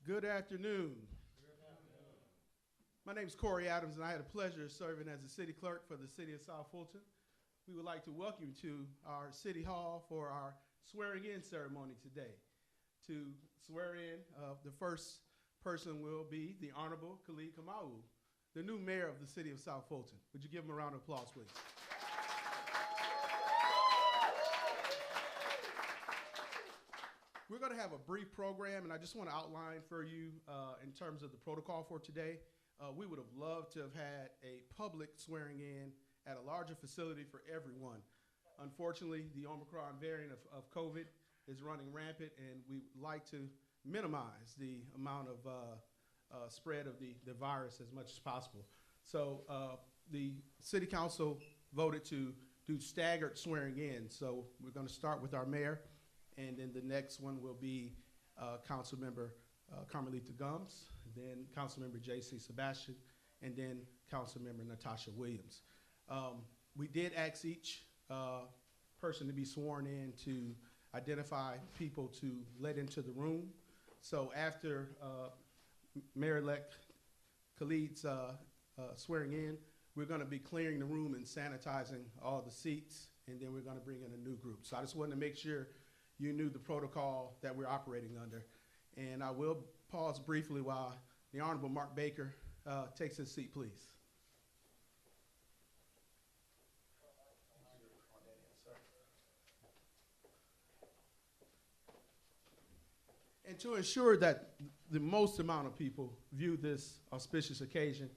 Good afternoon. My name is Corey Adams, and I had a pleasure of serving as the city clerk for the city of South Fulton. We would like to welcome you to our city hall for our swearing-in ceremony today. To swear in, the first person will be the Honorable Khalid, the new mayor of the city of South Fulton. Would you give him a round of applause, please? We're going to have a brief program, and I just want to outline for you in terms of the protocol for today. We would have loved to have had a public swearing in at a larger facility for everyone. Unfortunately, the Omicron variant of COVID is running rampant, and we like to minimize the amount of spread of the virus as much as possible. So the city council voted to do staggered swearing in. So we're going to start with our mayor, and then the next one will be Councilmember Carmalitha Gumbs, then Councilmember Jaceey, Sebastian, and then Councilmember Natasha Williams. We did ask each person to be sworn in to identify people to let into the room. So after Mayor-elect Khalid's swearing in, we're going to be clearing the room and sanitizing all the seats, and then we're going to bring in a new group. So I just wanted to make sure you knew the protocol that we're operating under. And I will pause briefly while the Honorable Mark Baker takes his seat, please. And to ensure that the most amount of people view this auspicious occasion,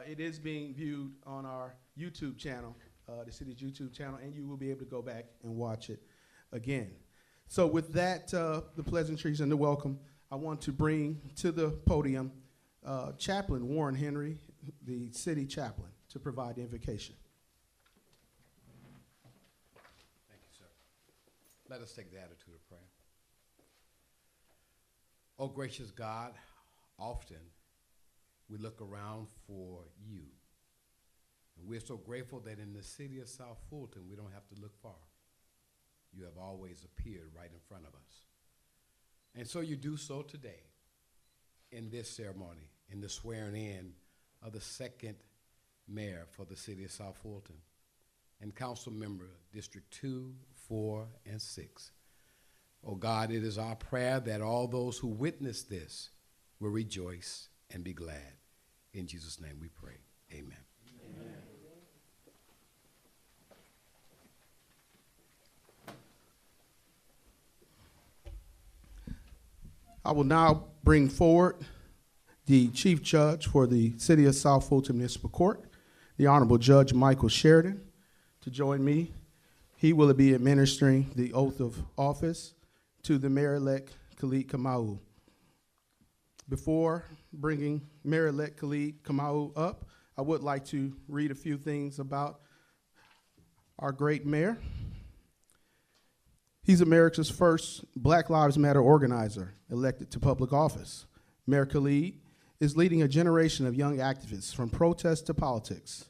it is being viewed on our YouTube channel, the city's YouTube channel, and you will be able to go back and watch it again. So with that, the pleasantries and the welcome, I want to bring to the podium Chaplain Warren Henry, the city chaplain, to provide the invocation. Thank you, sir. Let us take the attitude of prayer. Oh, gracious God, often we look around for you. And we're so grateful that in the city of South Fulton, we don't have to look far. You have always appeared right in front of us. And so you do so today in this ceremony, in the swearing in of the second mayor for the city of South Fulton and council member District 2, 4, and 6. Oh God, it is our prayer that all those who witness this will rejoice and be glad. In Jesus' name we pray. Amen. Amen. I will now bring forward the Chief Judge for the City of South Fulton Municipal Court, the Honorable Judge Michael Sheridan, to join me. He will be administering the oath of office to the Mayor-elect Khalid Kamau. Before bringing Mayor-elect Khalid Kamau up, I would like to read a few things about our great mayor. He's America's first Black Lives Matter organizer elected to public office. Mayor Khalid is leading a generation of young activists from protest to politics.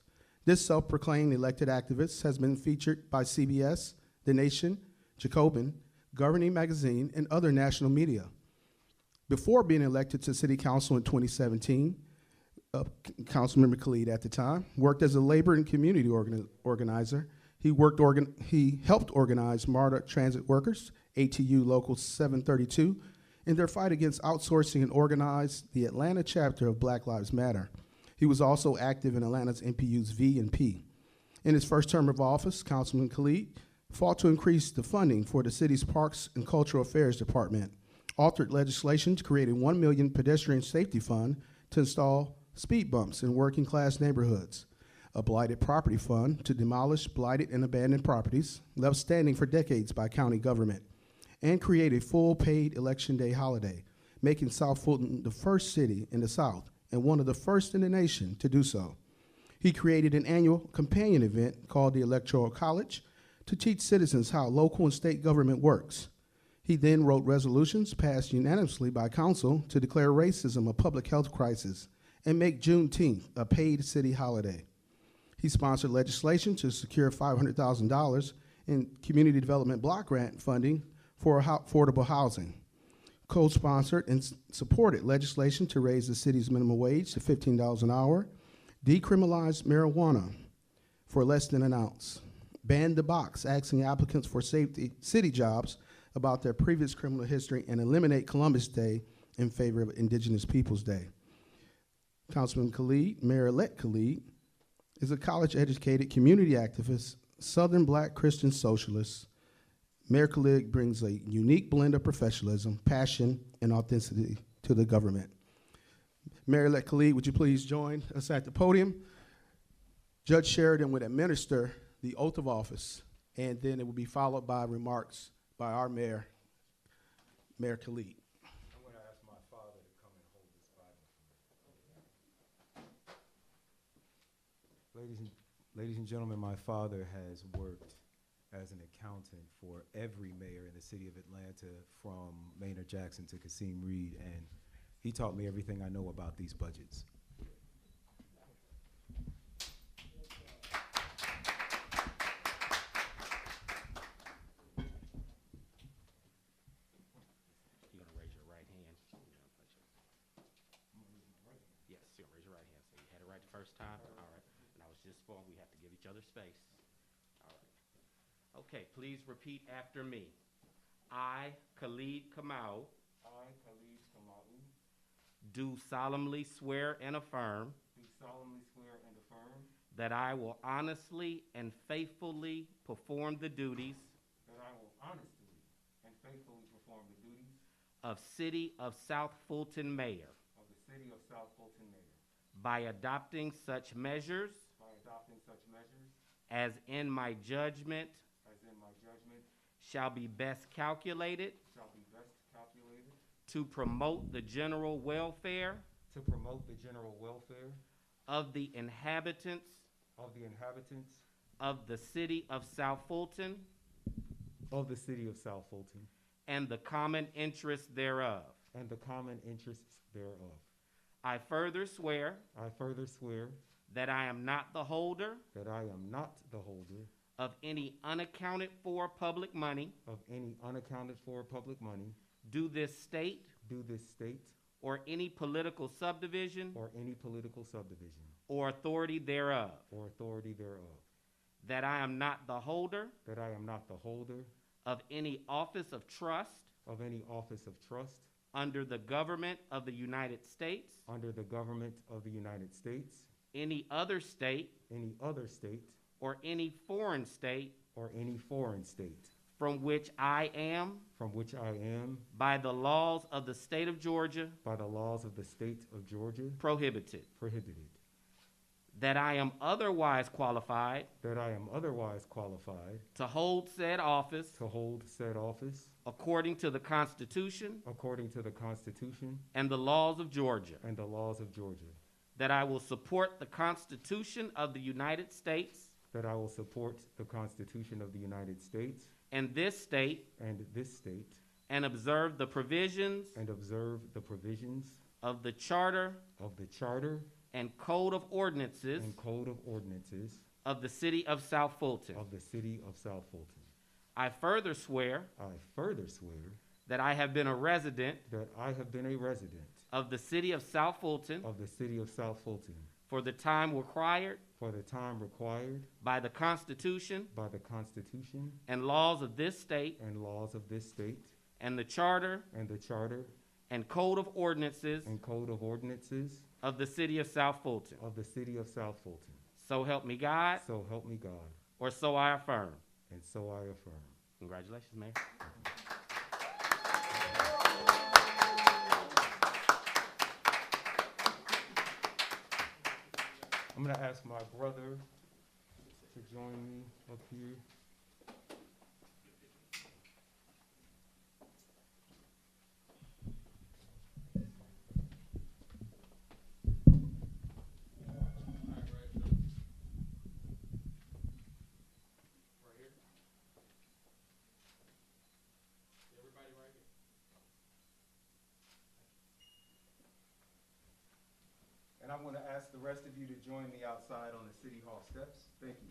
This self-proclaimed elected activist has been featured by CBS, The Nation, Jacobin, Governing Magazine, and other national media. Before being elected to City Council in 2017, Councilmember Khalid at the time worked as a labor and community organizer. He helped organize MARTA transit workers, ATU Local 732, in their fight against outsourcing and organized the Atlanta chapter of Black Lives Matter. He was also active in Atlanta's NPU's V&P. In his first term of office, Councilman Khalid fought to increase the funding for the city's Parks and Cultural Affairs Department, authored legislation to create a $1 million pedestrian safety fund to install speed bumps in working class neighborhoods, a blighted property fund to demolish blighted and abandoned properties left standing for decades by county government, and create a full paid election day holiday, making South Fulton the first city in the South and one of the first in the nation to do so. He created an annual companion event called the Electoral College to teach citizens how local and state government works. He then wrote resolutions passed unanimously by council to declare racism a public health crisis and make Juneteenth a paid city holiday. He sponsored legislation to secure $500,000 in community development block grant funding for affordable housing. co-sponsored and supported legislation to raise the city's minimum wage to $15 an hour, decriminalize marijuana for less than an ounce, ban the box asking applicants for city jobs about their previous criminal history, and eliminate Columbus Day in favor of Indigenous Peoples Day. Councilman Khalid, Mayor-elect Khalid, is a college-educated community activist, Southern Black Christian socialist. Mayor Khalid brings a unique blend of professionalism, passion, and authenticity to the government. Mayor-elect Khalid, would you please join us at the podium? Judge Sheridan would administer the oath of office, and then it will be followed by remarks by our mayor, Mayor Khalid. I'm going to ask my father to come and hold this Bible for me. Ladies and gentlemen, my father has worked as an accountant for every mayor in the city of Atlanta, from Maynard Jackson to Kasim Reed, and he taught me everything I know about these budgets. First time? All right. And I was just born. We have to give each other space. All right. Okay, please repeat after me. I, Khalid Kamau, I, Khalid Kamau, do solemnly swear and affirm do solemnly swear and affirm that I will honestly and faithfully perform the duties that I will honestly and faithfully perform the duties of City of South Fulton Mayor of the City of South Fulton Mayor by adopting such measures as in my judgment shall be best calculated to promote the general welfare of the inhabitants of the City of South Fulton and the common interests thereof. I further swear that I am not the holder of any unaccounted for public money due this state or any political subdivision or authority thereof. That I am not the holder of any office of trust under the government of the United States, any other state, or any foreign state from which I am, by the laws of the state of Georgia, prohibited. That I am otherwise qualified to hold said office according to the Constitution and the laws of Georgia. That I will support the Constitution of the United States and this state and observe the provisions of the Charter and Code of Ordinances of the City of South Fulton. I further swear that I have been a resident of the City of South Fulton for the time required by the Constitution and laws of this state and the Charter and Code of Ordinances of the City of South Fulton. So help me God, or so I affirm. And so I affirm. Congratulations, Mayor. I'm going to ask my brother to join me up here. And I'm going to ask the rest of you to join me outside on the City Hall steps. Thank you.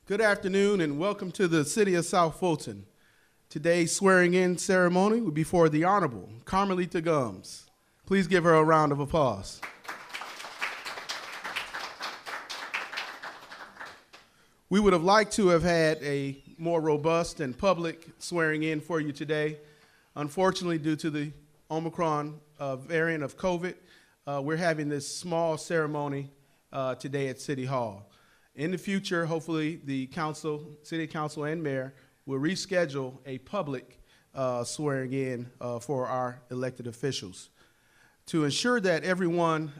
Good afternoon and welcome to the City of South Fulton. Today's swearing-in ceremony will be for the Honorable Carmalitha Gumbs. Please give her a round of applause. We would have liked to have had a more robust and public swearing-in for you today. Unfortunately, due to the Omicron variant of COVID, we're having this small ceremony today at City Hall. In the future, hopefully, the council, city council and mayor will reschedule a public swearing in for our elected officials. To ensure that everyone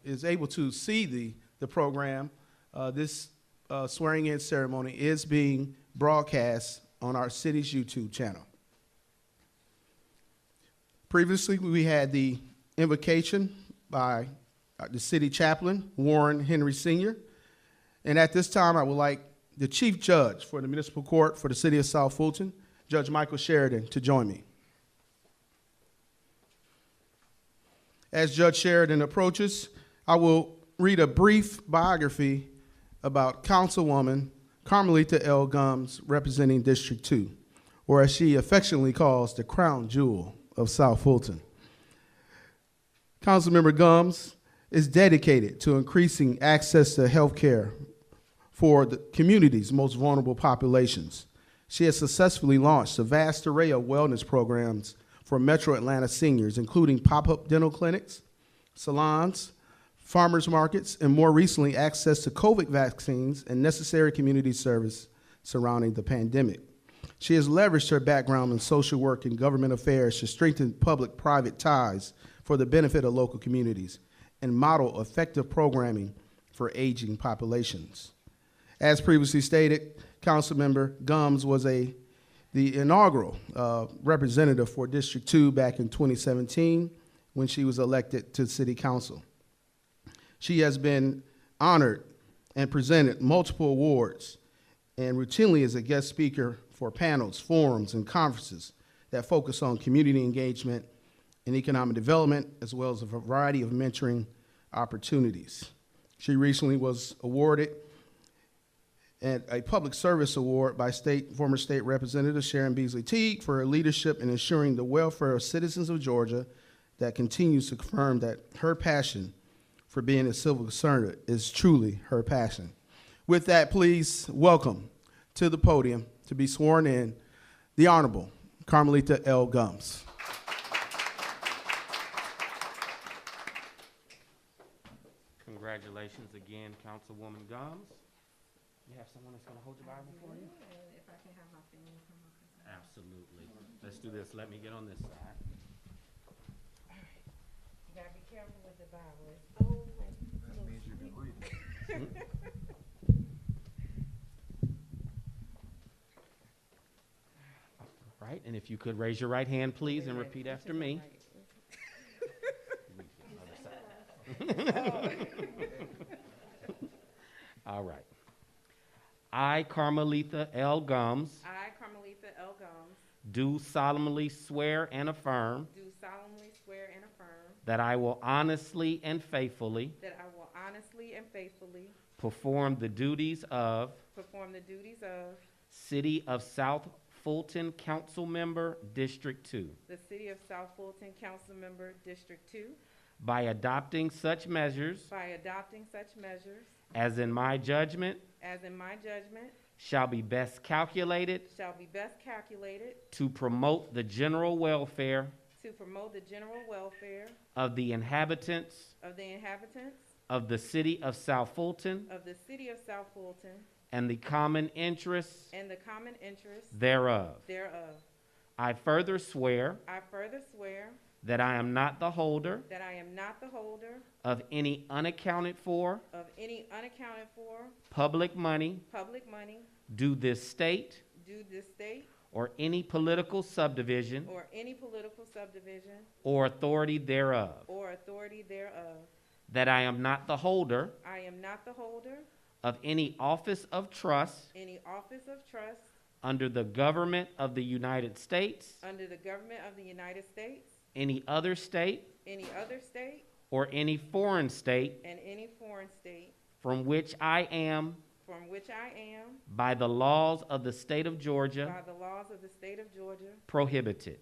is able to see the program, this swearing in ceremony is being broadcast on our city's YouTube channel. Previously, we had the invocation by the city chaplain, Warren Henry Sr., and at this time, I would like the Chief Judge for the Municipal Court for the City of South Fulton, Judge Michael Sheridan, to join me. As Judge Sheridan approaches, I will read a brief biography about Councilwoman Carmalitha L. Gumbs, representing District 2, or as she affectionately calls, the crown jewel of South Fulton. Councilmember Gumbs is dedicated to increasing access to health care for the community's most vulnerable populations. She has successfully launched a vast array of wellness programs for Metro Atlanta seniors, including pop-up dental clinics, salons, farmers markets, and more recently, access to COVID vaccines and necessary community service surrounding the pandemic. She has leveraged her background in social work and government affairs to strengthen public-private ties for the benefit of local communities and model effective programming for aging populations. As previously stated, Councilmember Gumbs was the inaugural representative for District 2 back in 2017 when she was elected to City Council. She has been honored and presented multiple awards and routinely is a guest speaker for panels, forums, and conferences that focus on community engagement and economic development, as well as a variety of mentoring opportunities. She recently was awarded a public service award by former state representative Sharon Beasley Teague for her leadership in ensuring the welfare of citizens of Georgia, that continues to confirm that her passion for being a civil servant is truly her passion. With that, please welcome to the podium to be sworn in the Honorable Carmalitha L. Gumbs. Congratulations again, Councilwoman Gumbs. You have someone that's going to hold your Bible for you? If I can have my family come up. Absolutely. Let's do this. Let me get on this side. All right. You gotta be careful with the Bible. It's so like. That means you can read it. Right, and if you could raise your right hand, please, and repeat after me. All right. I, Carmalitha L. Gumbs, I, Carmalitha L. Gumbs, do solemnly swear and affirm do solemnly swear and affirm that I will honestly and faithfully that I will honestly and faithfully perform the duties of City of South Fulton Council Member, District 2, the City of South Fulton Council Member, District 2, by adopting such measures as in my judgment shall be best calculated to promote the general welfare of the inhabitants of the City of South Fulton and the common interests thereof. I further swear that I am not the holder of any unaccounted for public money due this state or any political subdivision or authority thereof. That I am not the holder of any office of trust under the government of the United States, any other state, or any foreign state from which I am from which I am, by the laws of the state of Georgia, by the laws of the state of Georgia, prohibited.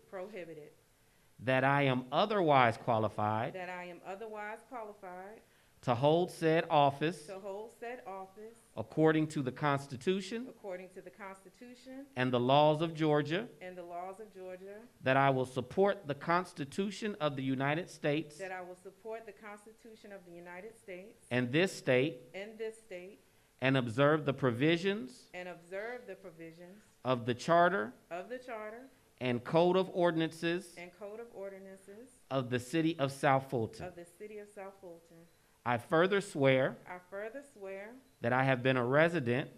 That I am otherwise qualified I am otherwise qualified to hold said office to hold said office according to the Constitution according to the Constitution and the laws of Georgia, and the laws of Georgia, that I will support the Constitution of the United States that I will support the Constitution of the United States and this state, and observe the provisions of the Charter and Code of Ordinances of the City of South Fulton. I further swear that I have been a resident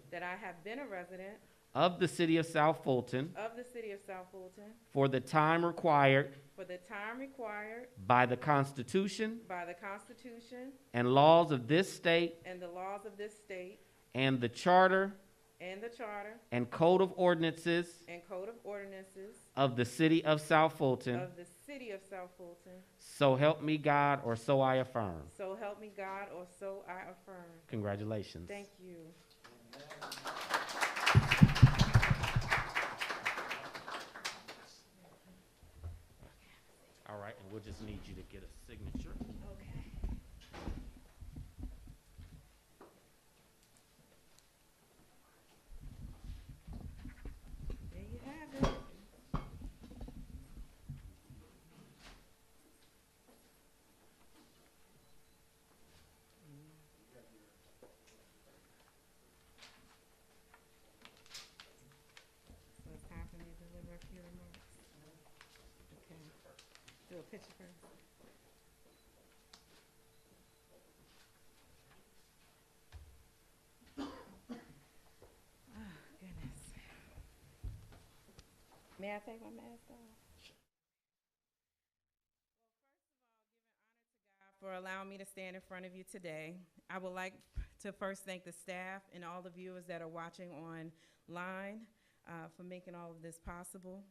of the City of South Fulton for the time required by the Constitution and laws of this state and the Charter and Code of Ordinances of the City of South Fulton. So help me God, or so I affirm. So help me God, or so I affirm. Congratulations. Thank you. All right, and we'll just need you to get a signature. Okay. There you have it. So it's time for me to deliver a few remarks. Okay. Do a picture first. Oh, goodness. May I take my mask off? For allowing me to stand in front of you today. I would like to first thank the staff and all the viewers that are watching online for making all of this possible.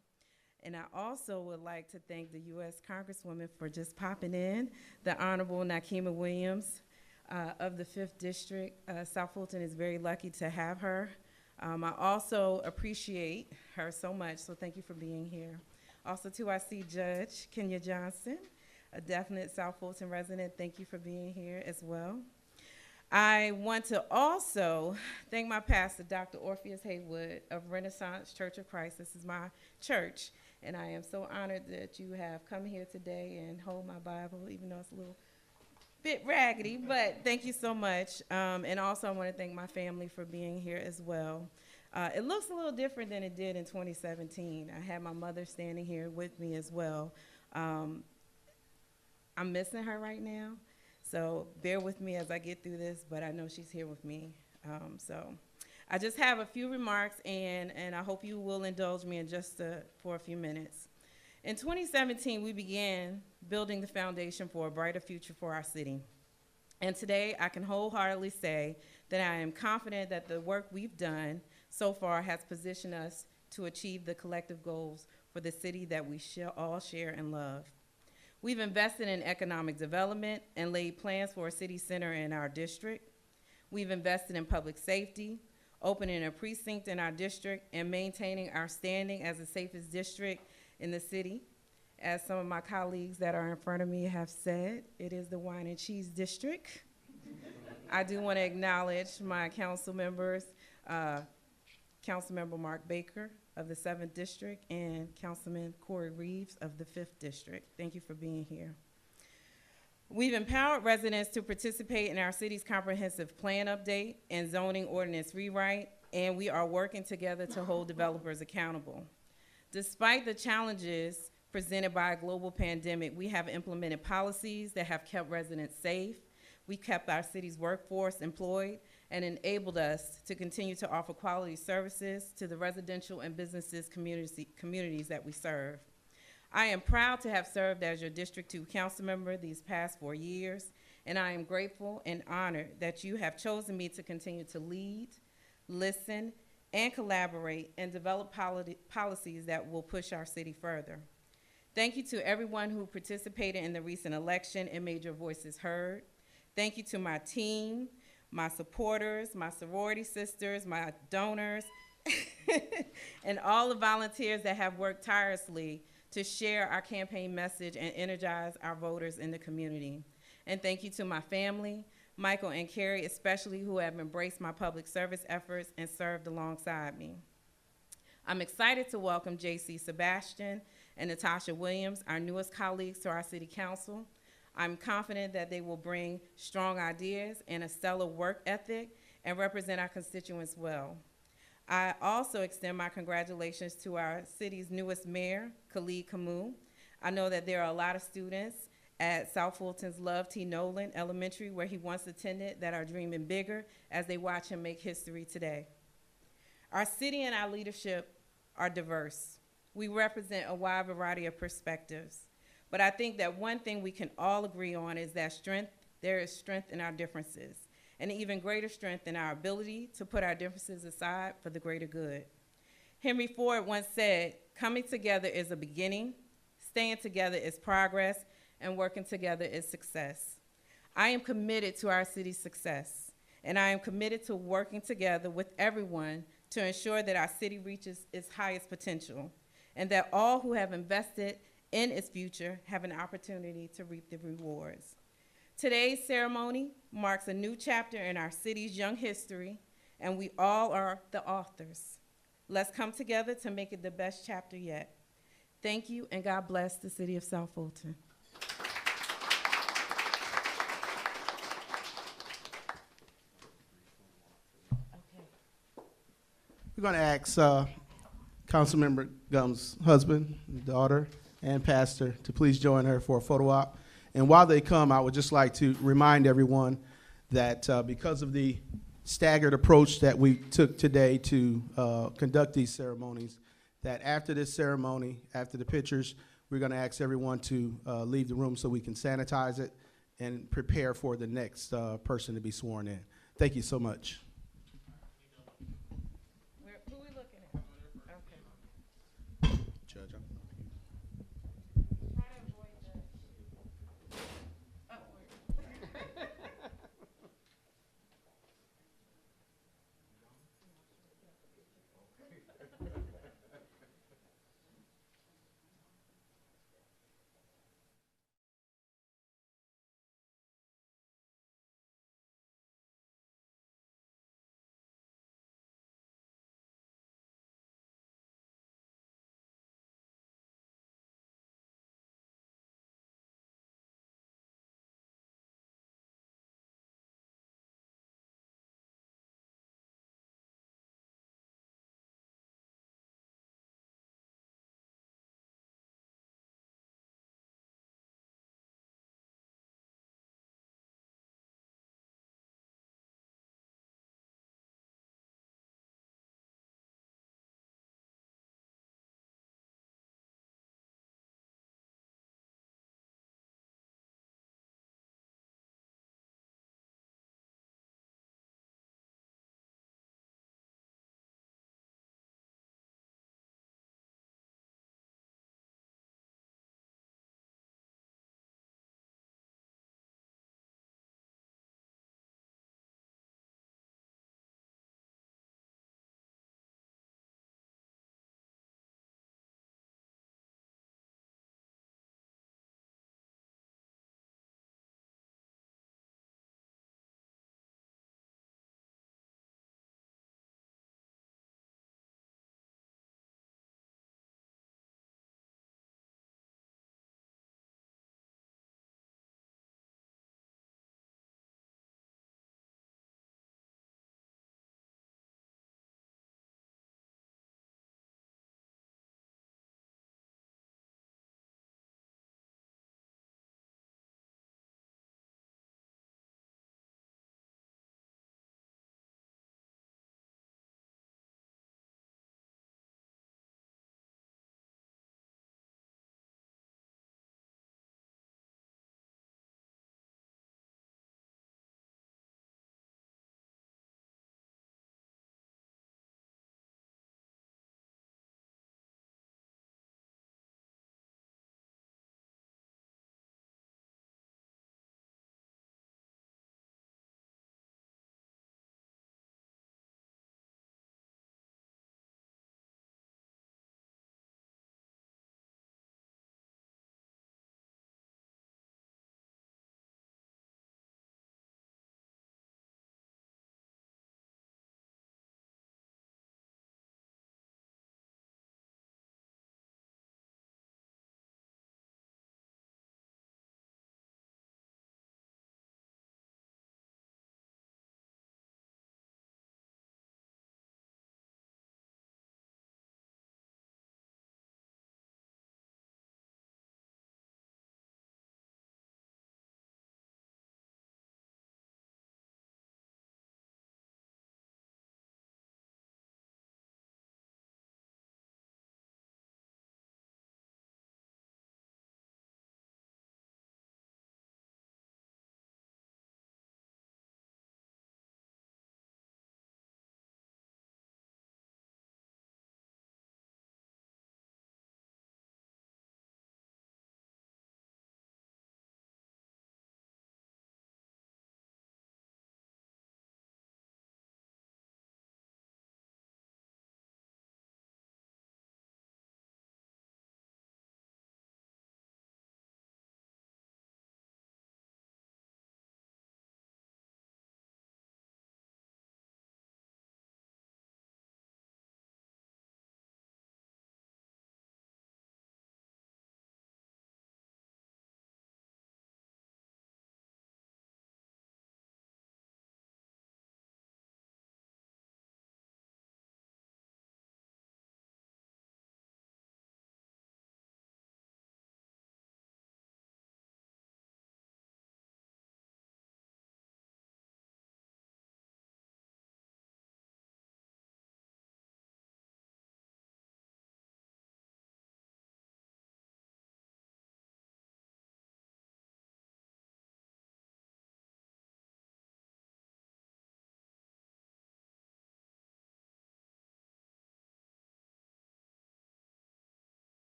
And I also would like to thank the U.S. Congresswoman for just popping in, the Honorable Nakima Williams of the 5th District. South Fulton is very lucky to have her. I also appreciate her so much, so thank you for being here. Also, too, I see Judge Kenya Johnson, a definite South Fulton resident. Thank you for being here as well. I want to also thank my pastor, Dr. Orpheus Haywood of Renaissance Church of Christ. This is my church, and I am so honored that you have come here today and hold my Bible, even though it's a little bit raggedy, but thank you so much. And also I want to thank my family for being here as well. It looks a little different than it did in 2017. I had my mother standing here with me as well. I'm missing her right now, so bear with me as I get through this, but I know she's here with me. So I just have a few remarks, and I hope you will indulge me in for a few minutes. In 2017, we began building the foundation for a brighter future for our city. And today, I can wholeheartedly say that I am confident that the work we've done so far has positioned us to achieve the collective goals for the city that we all share and love. We've invested in economic development and laid plans for a city center in our district. We've invested in public safety, opening a precinct in our district, and maintaining our standing as the safest district in the city. As some of my colleagues that are in front of me have said, it is the wine and cheese district. I do want to acknowledge my council members, Councilmember Mark Baker of the 7th District and Councilman Corey Reeves of the 5th District. Thank you for being here. We've empowered residents to participate in our city's comprehensive plan update and zoning ordinance rewrite, and we are working together to hold developers accountable. Despite the challenges presented by a global pandemic, we have implemented policies that have kept residents safe. We kept our city's workforce employed and enabled us to continue to offer quality services to the residential and businesses communities that we serve. I am proud to have served as your District 2 council member these past 4 years, and I am grateful and honored that you have chosen me to continue to lead, listen, and collaborate and develop policies that will push our city further. Thank you to everyone who participated in the recent election and made your voices heard. Thank you to my team my supporters, my sorority sisters, my donors, and all the volunteers that have worked tirelessly to share our campaign message and energize our voters in the community. And thank you to my family, Michael and Carrie especially, who have embraced my public service efforts and served alongside me. I'm excited to welcome Jaceey, Sebastian, and Natasha Williams, our newest colleagues, to our city council. I'm confident that they will bring strong ideas and a stellar work ethic and represent our constituents well. I also extend my congratulations to our city's newest mayor, Khalid Kamau. I know that there are a lot of students at South Fulton's Love T. Nolan Elementary, where he once attended, that are dreaming bigger as they watch him make history today. Our city and our leadership are diverse. We represent a wide variety of perspectives. But I think that one thing we can all agree on is that there is strength in our differences, and even greater strength in our ability to put our differences aside for the greater good. Henry Ford once said, "Coming together is a beginning, staying together is progress, and working together is success." I am committed to our city's success, and I am committed to working together with everyone to ensure that our city reaches its highest potential, and that all who have invested in its future have an opportunity to reap the rewards. Today's ceremony marks a new chapter in our city's young history, and we all are the authors. Let's come together to make it the best chapter yet. Thank you, and God bless the city of South Fulton. We're going to ask Councilmember Gumbs' husband, daughter, and pastor to please join her for a photo op. And while they come, I would just like to remind everyone that because of the staggered approach that we took today to conduct these ceremonies, that after this ceremony, after the pictures, we're going to ask everyone to leave the room so we can sanitize it and prepare for the next person to be sworn in. Thank you so much. Who are we looking at? Okay. Judge, Try to avoid the upward.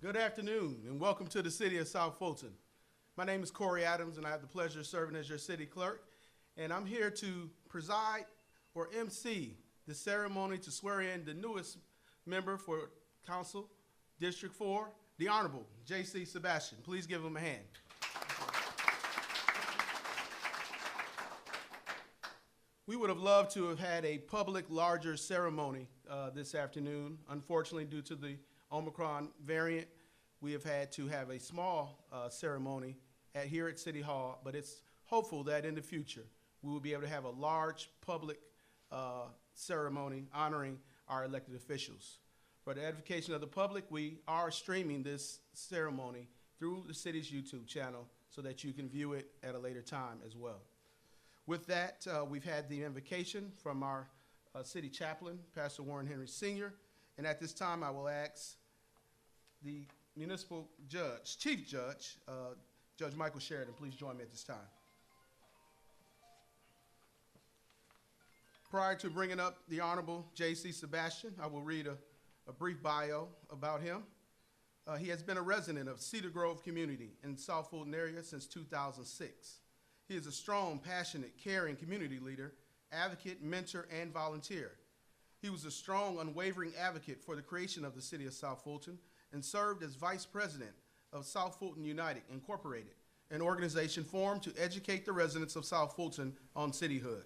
Good afternoon, and welcome to the city of South Fulton. My name is Corey Adams, and I have the pleasure of serving as your city clerk. And I'm here to preside or MC the ceremony to swear in the newest member for Council District 4, the Honorable Jaceey Sebastian. Please give him a hand. We would have loved to have had a public, larger ceremony this afternoon. Unfortunately, due to the Omicron variant, we have had to have a small ceremony here at City Hall, but it's hopeful that in the future we will be able to have a large public ceremony honoring our elected officials. For the edification of the public, we are streaming this ceremony through the city's YouTube channel so that you can view it at a later time as well. With that, we've had the invocation from our city chaplain, Pastor Warren Henry Sr., and at this time I will ask the municipal judge, chief judge, Judge Michael Sheridan, please join me at this time. Prior to bringing up the Honorable Jaceey Sebastian, I will read a brief bio about him. He has been a resident of Cedar Grove community in the South Fulton area since 2006. He is a strong, passionate, caring community leader, advocate, mentor, and volunteer. He was a strong, unwavering advocate for the creation of the city of South Fulton and served as vice president of South Fulton United Incorporated, an organization formed to educate the residents of South Fulton on cityhood.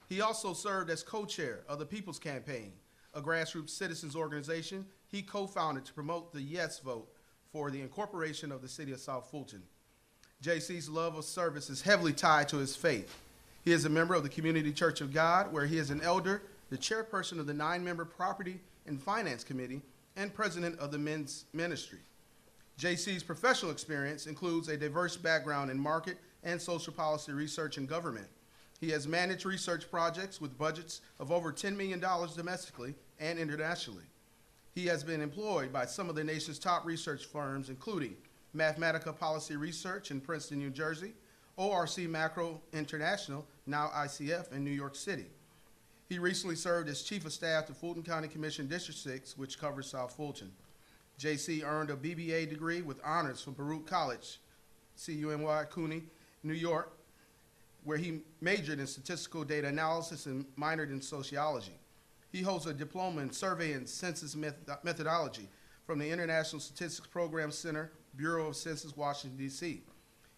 He also served as co-chair of the People's Campaign, a grassroots citizens organization he co-founded to promote the yes vote for the incorporation of the city of South Fulton. Jaceey's love of service is heavily tied to his faith. He is a member of the Community Church of God, where he is an elder, the chairperson of the 9-member Property and Finance Committee, and president of the Men's Ministry. Jaceey's professional experience includes a diverse background in market and social policy research and government. He has managed research projects with budgets of over $10 million domestically and internationally. He has been employed by some of the nation's top research firms, including Mathematica Policy Research in Princeton, New Jersey, ORC Macro International, now ICF, in New York City. He recently served as Chief of Staff to Fulton County Commission District 6, which covers South Fulton. Jaceey earned a BBA degree with honors from Baruch College, CUNY, CUNY, New York, where he majored in statistical data analysis and minored in sociology. He holds a diploma in survey and census methodology from the International Statistics Program Center, Bureau of Census, Washington, D.C.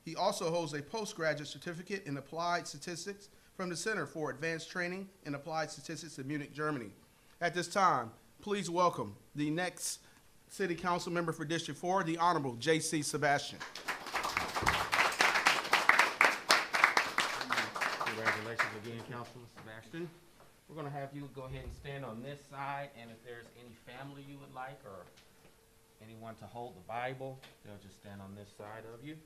He also holds a postgraduate certificate in applied statistics from the Center for Advanced Training in Applied Statistics in Munich, Germany. At this time, please welcome the next City Council member for District 4, the Honorable Jaceey Sebastian. Congratulations again, Councilman Sebastian. We're going to have you go ahead and stand on this side, and if there's any family you would like or anyone to hold the Bible, they'll just stand on this side of you.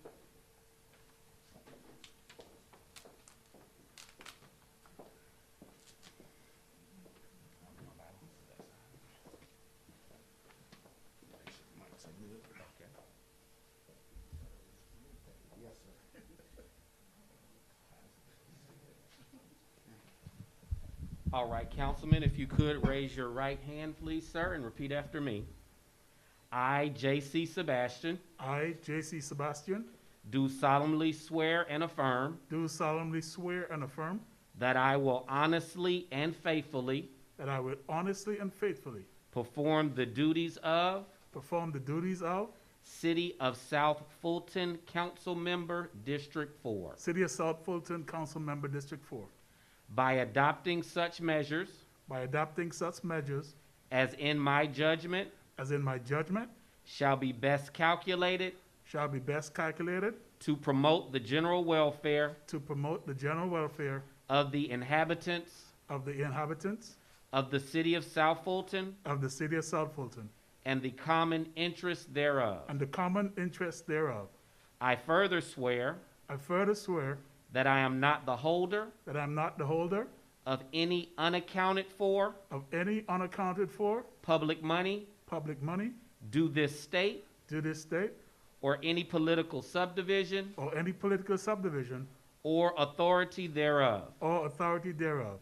All right, Councilman, if you could raise your right hand, please, sir, and repeat after me. I, Jaceey Sebastian, I, Jaceey Sebastian, do solemnly swear and affirm do solemnly swear and affirm that I will honestly and faithfully that I will honestly and faithfully perform the duties of perform the duties of City of South Fulton Council Member, District 4, City of South Fulton Council Member District 4 by adopting such measures by adopting such measures as in my judgment as in my judgment shall be best calculated shall be best calculated to promote the general welfare to promote the general welfare of the inhabitants of the inhabitants of the City of South Fulton of the City of South Fulton and the common interest thereof. and the common interest thereof. I further swear I further swear that I am not the holder that I am not the holder of any unaccounted for of any unaccounted for public money public money due this state to this state or any political subdivision or any political subdivision or authority thereof, or authority thereof,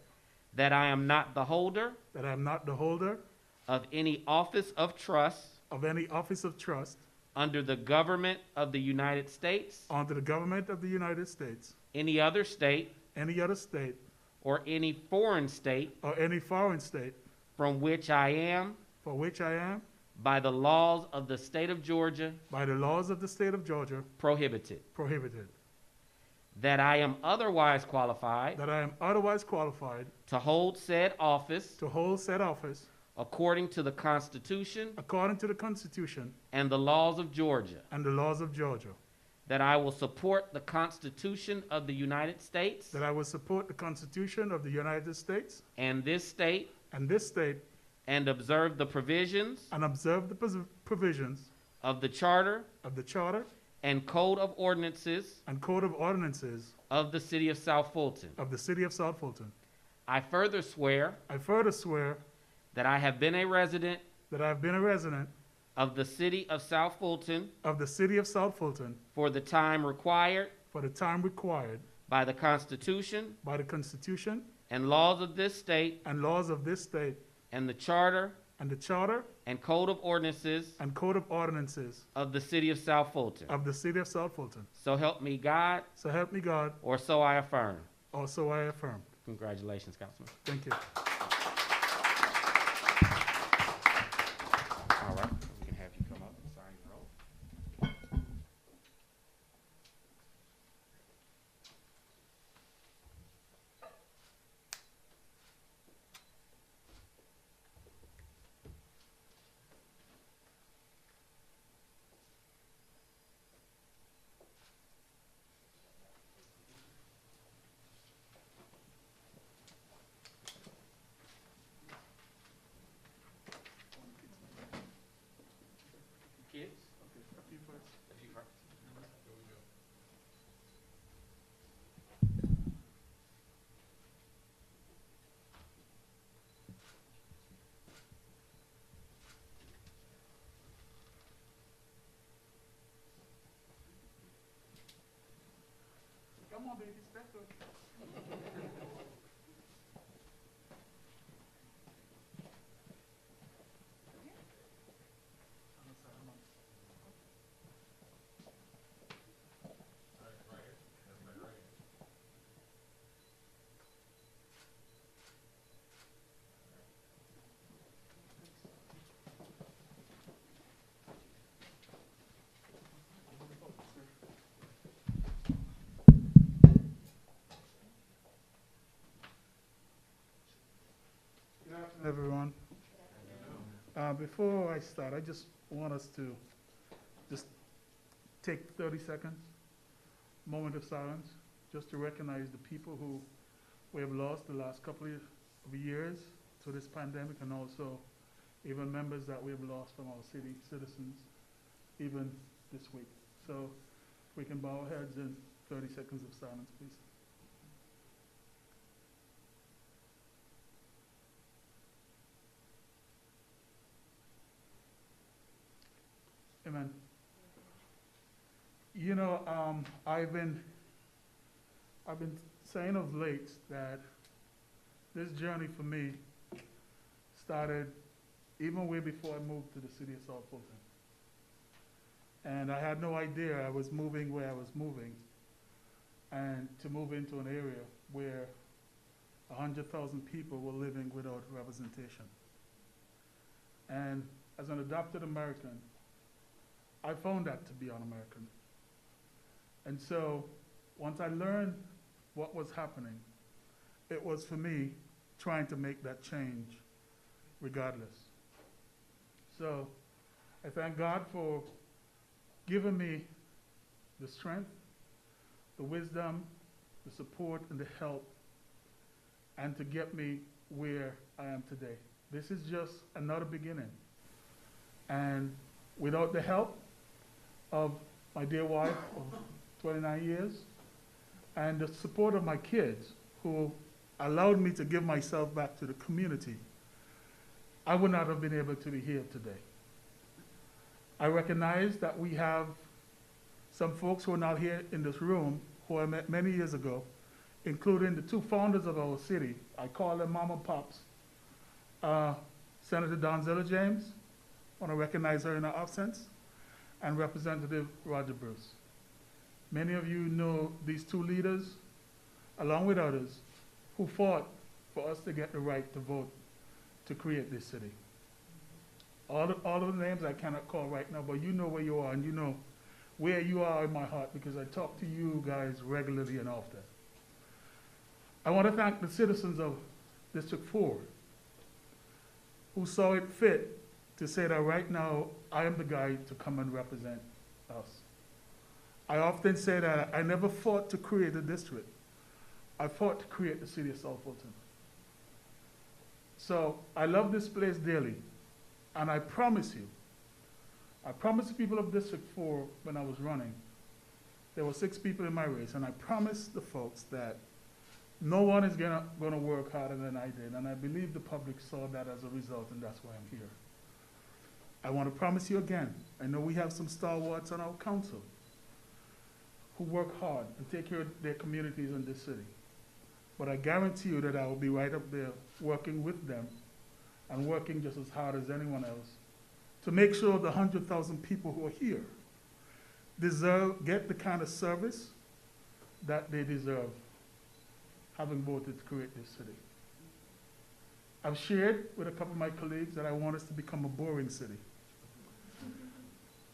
that I am not the holder that I am not the holder of any office of trust of any office of trust under the government of the United States, under the government of the United States, any other state, any other state, or any foreign state or any foreign state from which I am, for which I am, by the laws of the state of Georgia, by the laws of the state of Georgia, prohibited. prohibited. That I am otherwise qualified That I am otherwise qualified to hold said office to hold said office according to the Constitution according to the Constitution and the laws of Georgia. and the laws of Georgia. That I will support the Constitution of the United States That I will support the Constitution of the United States and this state, and this state, and observe the provisions and observe the provisions of the Charter of the Charter and Code of Ordinances and Code of Ordinances of the City of South Fulton. of the City of South Fulton. I further swear I further swear that I have been a resident that I have been a resident of the City of South Fulton of the City of South Fulton for the time required for the time required by the Constitution by the Constitution and laws of this state and laws of this state and the Charter and the Charter and Code of Ordinances and Code of Ordinances of the City of South Fulton. of the City of South Fulton. So help me God, So help me God, or so I affirm. or so I affirm. Congratulations, Councilman. Thank you. All right, we can have you come up and sign your oath. Kids? If you first. Come on, baby, step up. Good afternoon, everyone. Before I start, I just want us to just take 30 seconds, moment of silence, just to recognize the people who we have lost the last couple of years to this pandemic, and also even members that we have lost from our city citizens, even this week. So we can bow our heads in 30 seconds of silence, please. Amen. You know, I've been saying of late that this journey for me started even way before I moved to the city of South Fulton. And I had no idea I was moving where I was moving, and to move into an area where 100,000 people were living without representation. And as an adopted American, I found that to be un-American. And so once I learned what was happening, it was for me trying to make that change regardless. So I thank God for giving me the strength, the wisdom, the support, and the help, and to get me where I am today. This is just another beginning. And without the help of my dear wife of 29 years, and the support of my kids, who allowed me to give myself back to the community, I would not have been able to be here today. I recognize that we have some folks who are not here in this room who I met many years ago, including the two founders of our city. I call them Mama Pops, Senator Donzella James I want to recognize her in her absence, and Representative Roger Bruce. Many of you know these two leaders, along with others, who fought for us to get the right to vote to create this city. All of the names I cannot call right now, but you know where you are, and you know where you are in my heart, because I talk to you guys regularly and often. I want to thank the citizens of District 4 who saw it fit to say that right now I am the guy to come and represent us. I often say that I never fought to create a district. I fought to create the city of South Fulton. So I love this place dearly, and I promise the people of District 4 when I was running, there were 6 people in my race, and I promised the folks that no one is gonna work harder than I did, and I believe the public saw that as a result, and that's why I'm here. I want to promise you again, I know we have some stalwarts on our council who work hard and take care of their communities in this city. But I guarantee you that I will be right up there working with them and working just as hard as anyone else to make sure the 100,000 people who are here get the kind of service that they deserve, having voted to create this city. I've shared with a couple of my colleagues that I want us to become a boring city.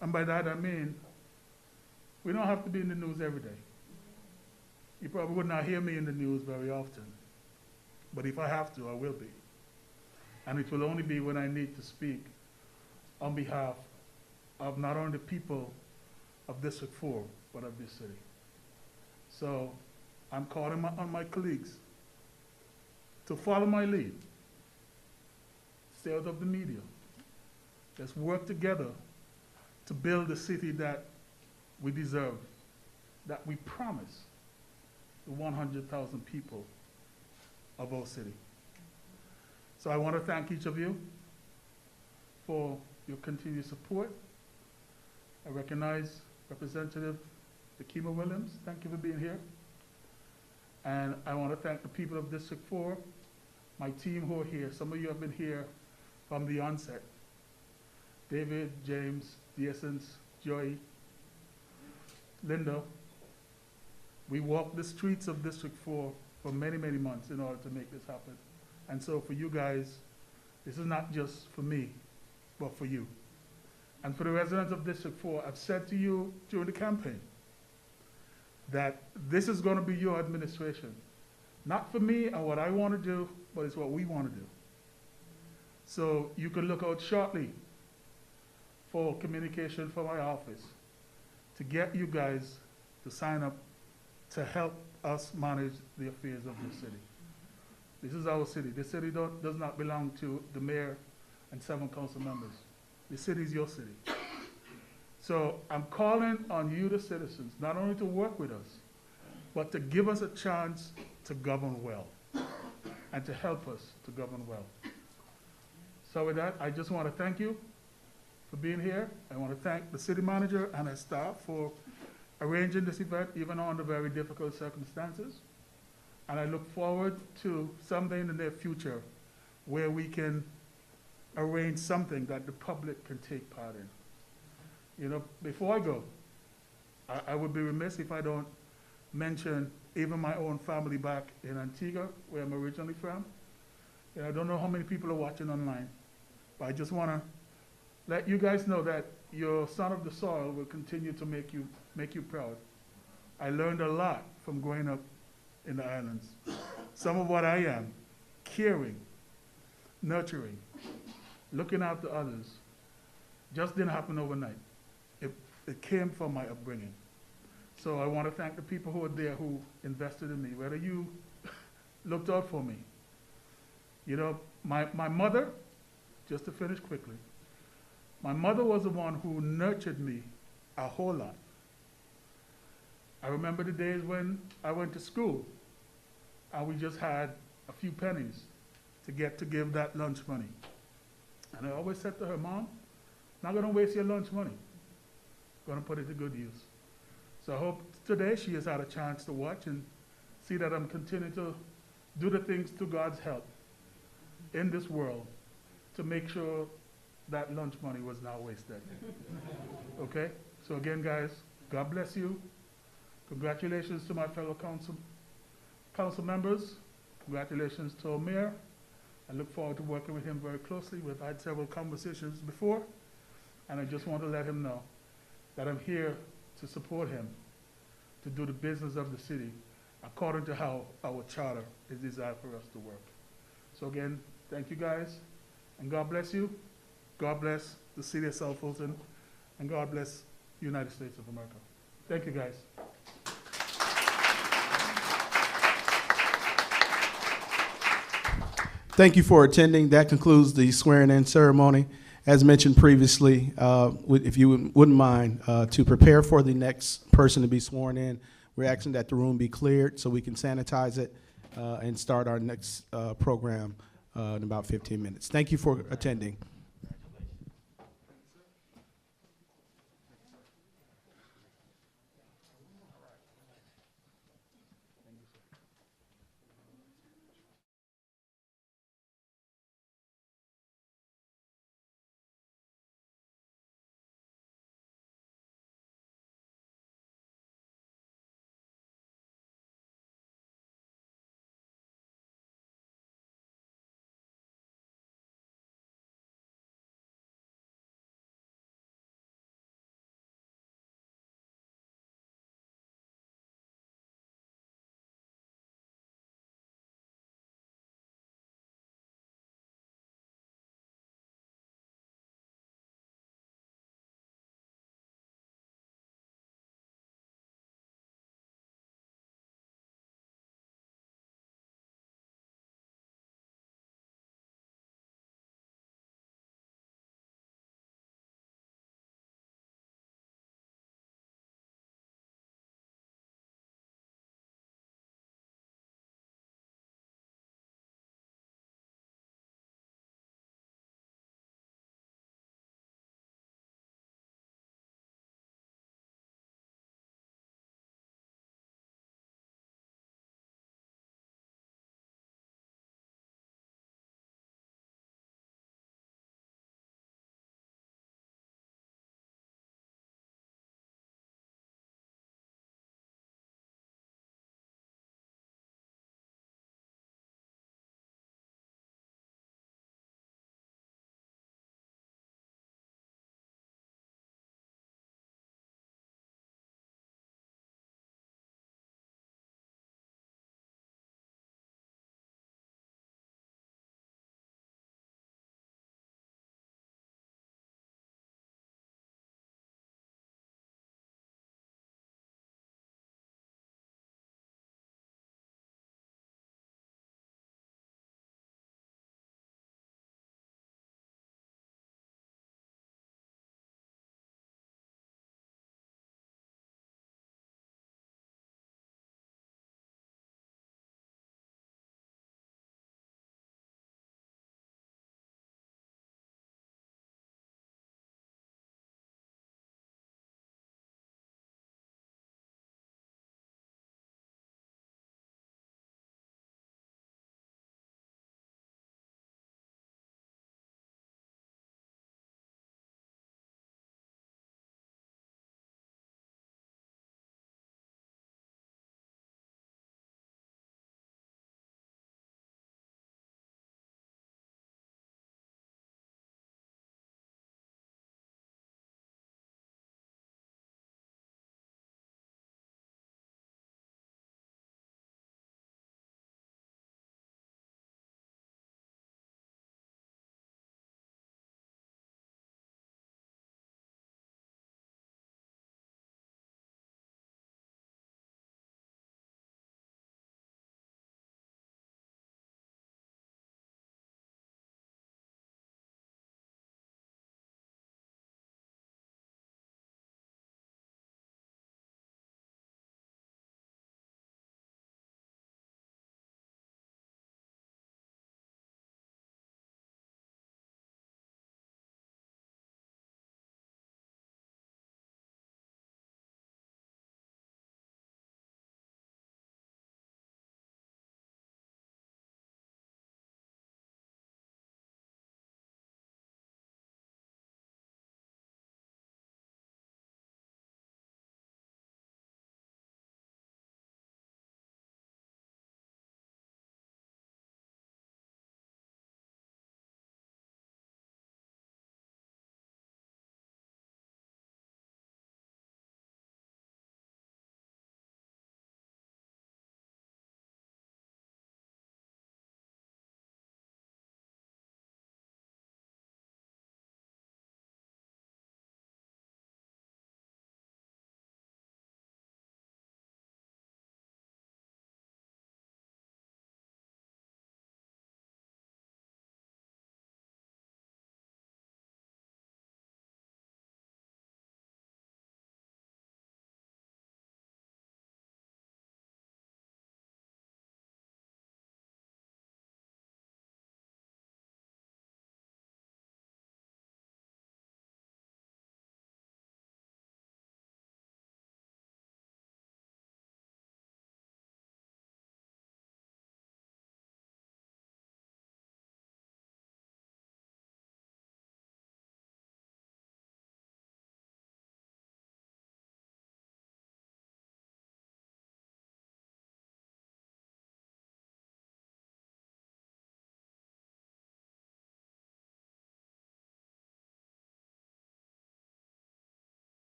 And by that I mean, we don't have to be in the news every day. You probably would not hear me in the news very often. But if I have to, I will be. And it will only be when I need to speak on behalf of not only the people of District 4, but of this city. So I'm calling on my colleagues to follow my lead. Stay out of the media. Let's work together to build the city that we deserve, that we promise the 100,000 people of our city. So I want to thank each of you for your continued support. I recognize Representative Takima Williams. Thank you for being here. And I want to thank the people of District 4, my team who are here. Some of you have been here from the onset. David, James, the Essence, Joy, Linda. We walked the streets of District 4 for many, many months in order to make this happen. And so for you guys, this is not just for me, but for you. And for the residents of District 4, I've said to you during the campaign that this is going to be your administration. Not for me or what I want to do, but it's what we want to do. So you can look out shortly for communication from my office to get you guys to sign up to help us manage the affairs of this city. This is our city. This city does not belong to the mayor and 7 council members. The city is your city. So I'm calling on you, the citizens, not only to work with us, but to give us a chance to govern well and to help us to govern well. So with that, I just want to thank you for being here. I want to thank the city manager and her staff for arranging this event, even under very difficult circumstances. And I look forward to someday in the near future where we can arrange something that the public can take part in. You know, before I go, I would be remiss if I don't mention even my own family back in Antigua, where I'm originally from. I don't know how many people are watching online, but I just want to let you guys know that your son of the soil will continue to make you proud. I learned a lot from growing up in the islands. Some of what I am, caring, nurturing, looking after others, just didn't happen overnight. It came from my upbringing. So I want to thank the people who are there who invested in me, whether you looked out for me. You know, my mother, just to finish quickly, my mother was the one who nurtured me a whole lot. I remember the days when I went to school and we just had a few pennies to give that lunch money. And I always said to her, Mom, not going to waste your lunch money. Going to put it to good use. So I hope today she has had a chance to watch and see that I'm continuing to do the things to God's help in this world to make sure that lunch money was not wasted. Okay? So again, guys, God bless you. Congratulations to my fellow council members. Congratulations to our mayor. I look forward to working with him very closely. We've had several conversations before, and I just want to let him know that I'm here to support him, to do the business of the city according to how our charter is designed for us to work. So again, thank you guys, and God bless you. God bless the city of South Fulton, and God bless the United States of America. Thank you, guys. Thank you for attending. That concludes the swearing-in ceremony. As mentioned previously, if you wouldn't mind, to prepare for the next person to be sworn in, we're asking that the room be cleared so we can sanitize it and start our next program in about 15 minutes. Thank you for attending.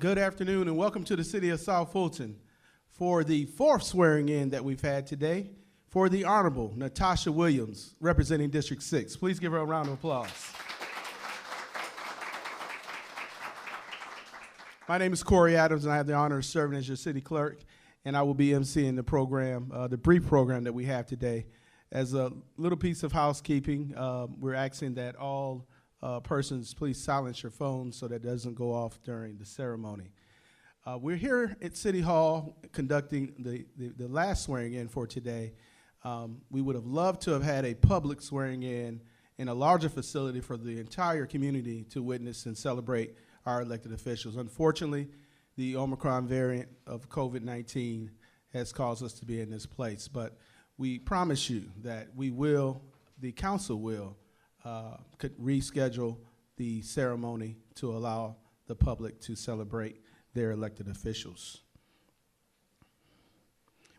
Good afternoon and welcome to the city of South Fulton for the fourth swearing in that we've had today for the Honorable Natasha Williams, representing District 6. Please give her a round of applause. My name is Corey Adams and I have the honor of serving as your city clerk, and I will be emceeing the program, the brief program that we have today. As a little piece of housekeeping, we're asking that all persons please silence your phones so that it doesn't go off during the ceremony. We're here at City Hall conducting the last swearing in for today. We would have loved to have had a public swearing in a larger facility for the entire community to witness and celebrate our elected officials. Unfortunately, the Omicron variant of COVID-19 has caused us to be in this place, but we promise you that the council will could reschedule the ceremony to allow the public to celebrate their elected officials.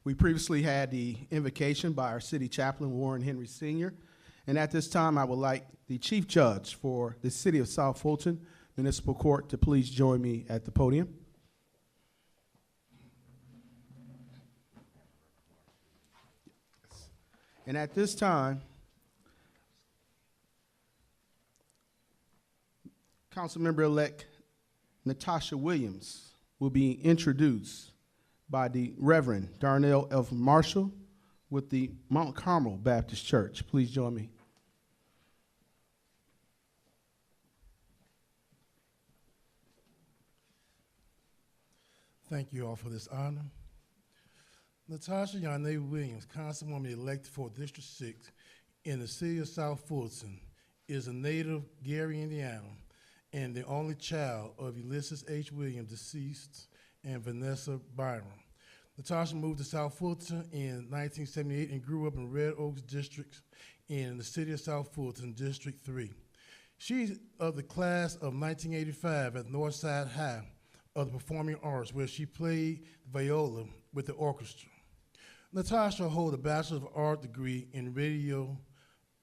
We previously had the invocation by our city chaplain, Warren Henry Sr., and at this time I would like the Chief Judge for the City of South Fulton Municipal Court to please join me at the podium. And at this time, Councilmember-Elect Natasha Williams will be introduced by the Reverend Darnell F. Marshall with the Mount Carmel Baptist Church. Please join me. Thank you all for this honor. Natasha Yane Williams, Councilwoman-elect for District 6 in the city of South Fulton, is a native Gary, Indiana, and the only child of Ulysses H. Williams, deceased, and Vanessa Byram. Natasha moved to South Fulton in 1978 and grew up in Red Oaks District in the city of South Fulton, District 3. She's of the class of 1985 at Northside High of the Performing Arts, where she played viola with the orchestra. Natasha holds a Bachelor of Art degree in radio,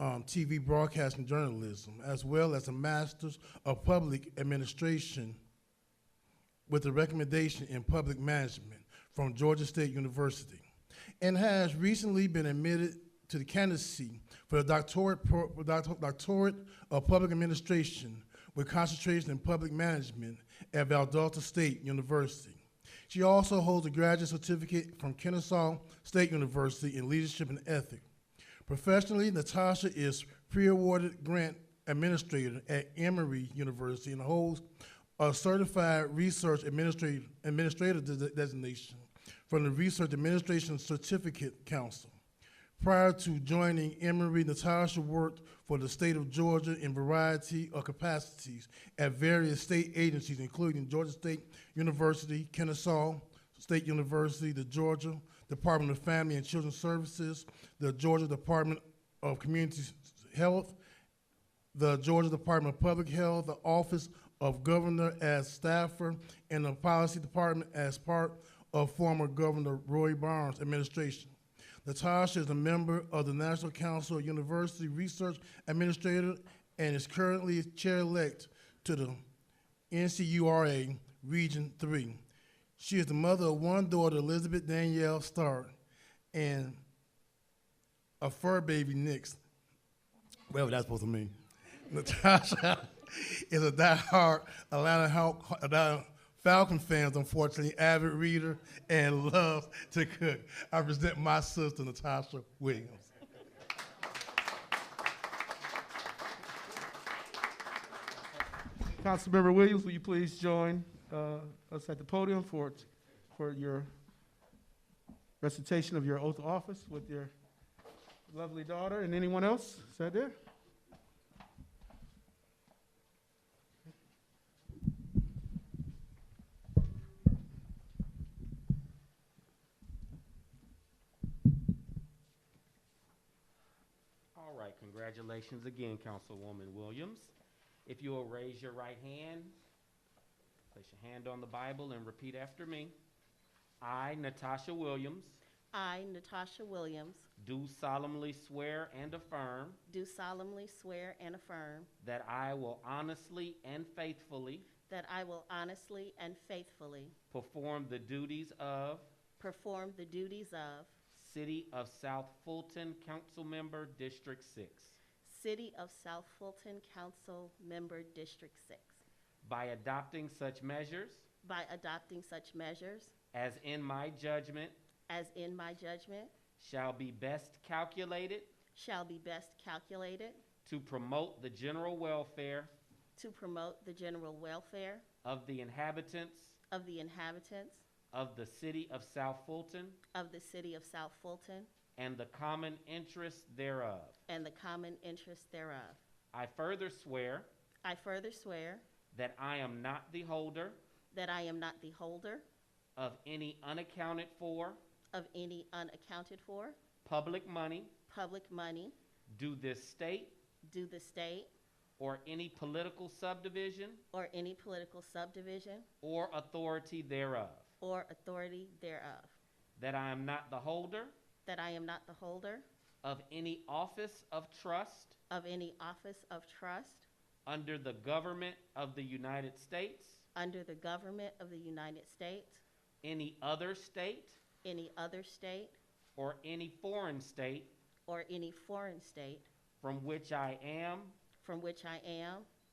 TV broadcasting journalism, as well as a Master's of Public Administration with a recommendation in public management from Georgia State University, and has recently been admitted to the candidacy for the doctorate of Public Administration with concentration in public management at Valdosta State University. She also holds a graduate certificate from Kennesaw State University in Leadership and Ethics. Professionally, Natasha is pre-awarded grant administrator at Emory University and holds a certified research administrator designation from the Research Administration Certificate Council. Prior to joining Emory, Natasha worked for the state of Georgia in a variety of capacities at various state agencies, including Georgia State University, Kennesaw State University, the Georgia Department of Family and Children's Services, the Georgia Department of Community Health, the Georgia Department of Public Health, the Office of Governor as staffer, and the Policy Department as part of former Governor Roy Barnes' administration. Natasha is a member of the National Council of University Research Administrators and is currently chair-elect to the NCURA Region 3. She is the mother of one daughter, Elizabeth Danielle Starr, and a fur baby, Nix. Whatever that's supposed to mean. Natasha is a diehard Atlanta Falcon fans, unfortunately, avid reader, and loves to cook. I present my sister, Natasha Williams. Councilmember Williams, will you please join us at the podium for your recitation of your oath of office with your lovely daughter and anyone else? Is that there? All right, congratulations again, Councilwoman Williams. If you will raise your right hand, place your hand on the Bible and repeat after me. I, Natasha Williams, I, Natasha Williams, do solemnly swear and affirm do solemnly swear and affirm that I will honestly and faithfully that I will honestly and faithfully perform the duties of perform the duties of City of South Fulton Council Member District 6 City of South Fulton Council Member District 6 by adopting such measures by adopting such measures as in my judgment as in my judgment shall be best calculated to promote the general welfare to promote the general welfare of the inhabitants of the inhabitants of the City of South Fulton of the City of South Fulton and the common interests thereof. and the common interests thereof. I further swear I further swear that I am not the holder that I am not the holder of any unaccounted for of any unaccounted for public money public money due this state due the state or any political subdivision or any political subdivision or authority thereof. or authority thereof. That I am not the holder That I am not the holder of any office of trust of any office of trust under the government of the United States, under the government of the United States, any other state, any other state, or any foreign state or any foreign state from which I am,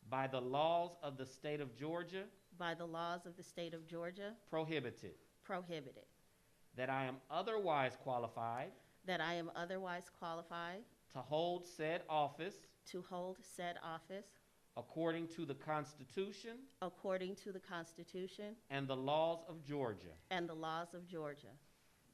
by the laws of the state of Georgia, by the laws of the state of Georgia, prohibited. prohibited. That I am otherwise qualified That I am otherwise qualified to hold said office to hold said office according to the Constitution according to the Constitution and the laws of Georgia. and the laws of Georgia.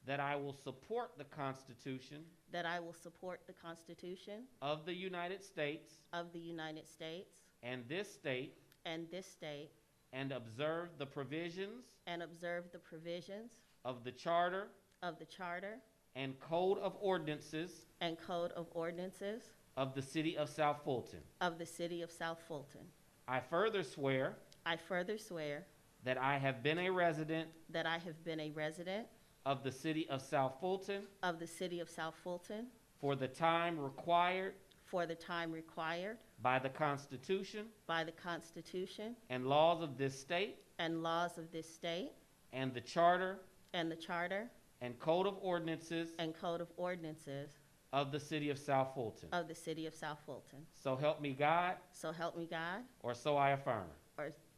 That I will support the Constitution That I will support the Constitution of the United States of the United States and this state, and this state, and observe the provisions and observe the provisions of the Charter of the Charter and Code of Ordinances and Code of Ordinances of the City of South Fulton. of the City of South Fulton. I further swear I further swear that I have been a resident that I have been a resident of the City of South Fulton of the City of South Fulton for the time required for the time required by the Constitution by the Constitution and laws of this state and laws of this state and the Charter and the Charter and Code of Ordinances and Code of Ordinances of the City of South Fulton. of the City of South Fulton. So help me God, So help me God, or so I affirm.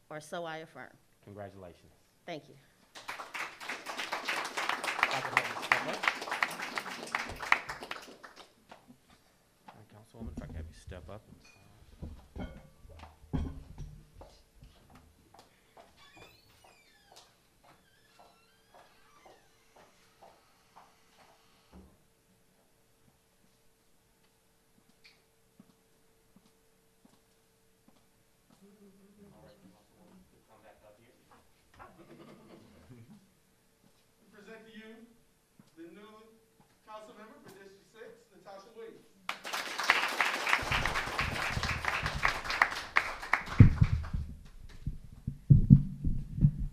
or so I affirm. Congratulations. Thank you. I can have you step up. All right, Councilwoman, if I can have you step up. Present to you the new council member for District 6, Natasha Williams.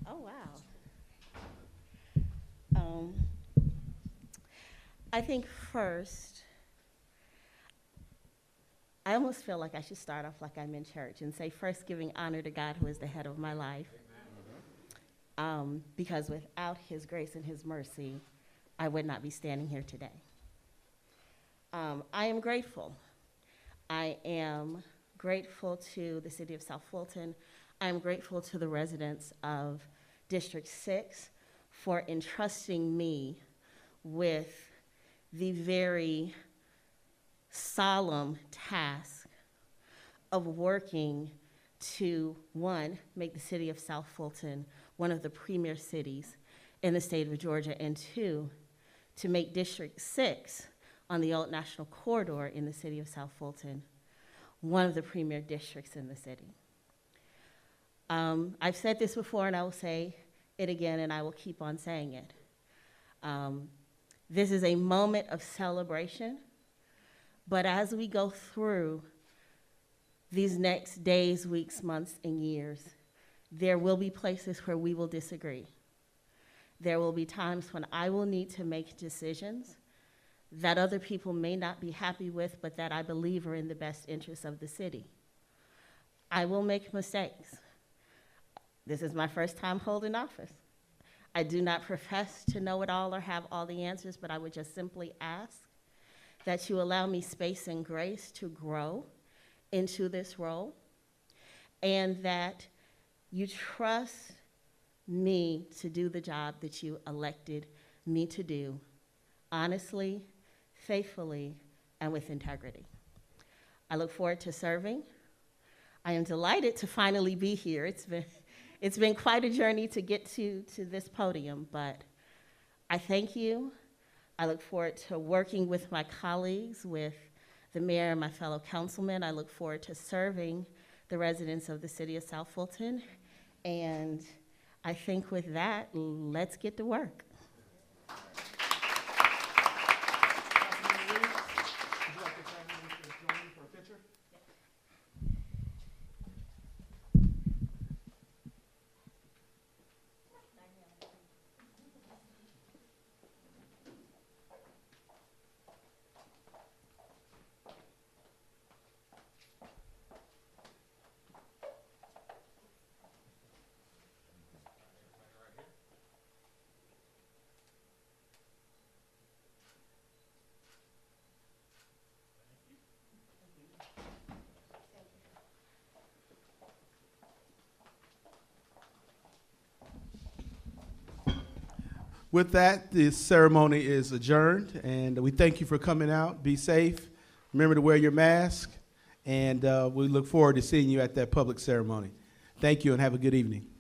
Oh, wow. I think first, I almost feel like I should start off like I'm in church and say first giving honor to God who is the head of my life. Because without his grace and his mercy, I would not be standing here today. I am grateful. I am grateful to the City of South Fulton. I am grateful to the residents of District 6 for entrusting me with the very solemn task of working to, one, make the City of South Fulton one of the premier cities in the state of Georgia, and two, to make District 6 on the Old National Corridor in the City of South Fulton one of the premier districts in the city. I've said this before, and I will say it again, and I will keep on saying it. This is a moment of celebration, but as we go through these next days, weeks, months, and years, there will be places where we will disagree. There will be times when I will need to make decisions that other people may not be happy with, but that I believe are in the best interests of the city. I will make mistakes. This is my first time holding office. I do not profess to know it all or have all the answers, but I would just simply ask that you allow me space and grace to grow into this role, and that you trust me to do the job that you elected me to do, honestly, faithfully, and with integrity. I look forward to serving. I am delighted to finally be here. It's been quite a journey to get to this podium, but I thank you. I look forward to working with my colleagues, with the mayor and my fellow councilmen. I look forward to serving the residents of the city of South Fulton. And I think with that, let's get to work. With that, this ceremony is adjourned, and we thank you for coming out. Be safe. Remember to wear your mask, and we look forward to seeing you at that public ceremony. Thank you, and have a good evening.